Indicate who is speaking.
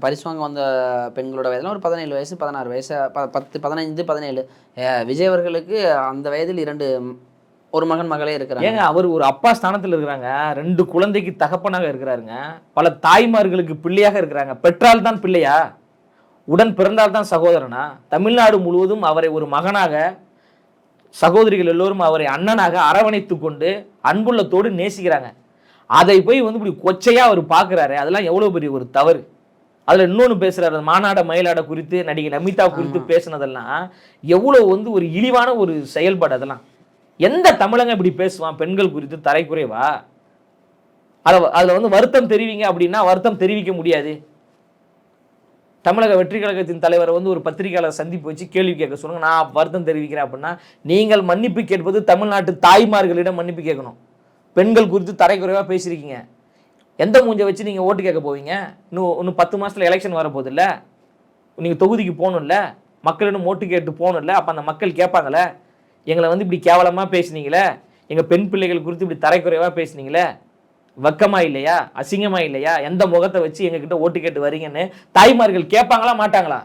Speaker 1: பரிசு வாங்க வந்த பெண்களோட வயதுலாம் ஒரு 17 வயசு 16 வயசு 10 15 17. விஜய் அவர்களுக்கு அந்த வயதில் ஒரு மகன் மகளே இருக்கிறாங்க.
Speaker 2: ஏங்க அவர் ஒரு அப்பா ஸ்தானத்தில் இருக்கிறாங்க, 2 குழந்தைக்கு தகப்பனாக இருக்கிறாருங்க, பல தாய்மார்களுக்கு பிள்ளையாக இருக்கிறாங்க. பெற்றால் தான் பிள்ளையா? உடன் பிறந்தால் தான் சகோதரனா? தமிழ்நாடு முழுவதும் அவரை ஒரு மகனாக, சகோதரிகள் எல்லோரும் அவரை அண்ணனாக அரவணைத்து கொண்டு அன்புள்ளத்தோடு நேசிக்கிறாங்க. அதை போய் இப்படி கொச்சையா அவர் பார்க்குறாரு. அதெல்லாம் எவ்வளோ பெரிய ஒரு தவறு. அதில் இன்னொன்று பேசுகிறாரு, மானாட மயிலாட குறித்து நடிகை நமிதா குறித்து பேசுனதெல்லாம் எவ்வளோ ஒரு இழிவான ஒரு செயல்பாடு. அதெல்லாம் எந்த தமிழங்க இப்படி பேசுவான் பெண்கள் குறித்து தரைக்குறைவா? அதில் வருத்தம் தெரிவிங்க அப்படின்னா வருத்தம் தெரிவிக்க முடியாது. தமிழக வெற்றி கழகத்தின் தலைவரை ஒரு பத்திரிகையாளர் சந்திப்பு வச்சு கேள்வி கேட்க சொல்லுங்க, நான் வருத்தம் தெரிவிக்கிறேன் அப்படின்னா, நீங்கள் மன்னிப்பு கேட்பது தமிழ்நாட்டு தாய்மார்களிடம் மன்னிப்பு கேட்கணும். பெண்கள் குறித்து தரைக்குறைவாக பேசியிருக்கீங்க, எந்த மூஞ்சை வச்சு நீங்கள் ஓட்டு கேட்க போவீங்க? இன்னும் 10 மாதத்தில் எலெக்ஷன் வரப்போகுது இல்லை? நீங்கள் தொகுதிக்கு போகணும்ல, மக்களிடம் ஓட்டு கேட்டு போகணும்ல. அப்போ அந்த மக்கள் கேட்பாங்களே, எங்களை இப்படி கேவலமாக பேசுனீங்களே, எங்கள் பெண் பிள்ளைகள் குறித்து இப்படி தரைக்குறைவாக பேசுனீங்களே, வெக்கமா இல்லையா, அசிங்கமா இல்லையா, எந்த முகத்தை வச்சு எங்ககிட்ட ஓட்டு கேட்டு வரீங்கன்னு தாய்மார்கள் கேட்பாங்களா மாட்டாங்களா?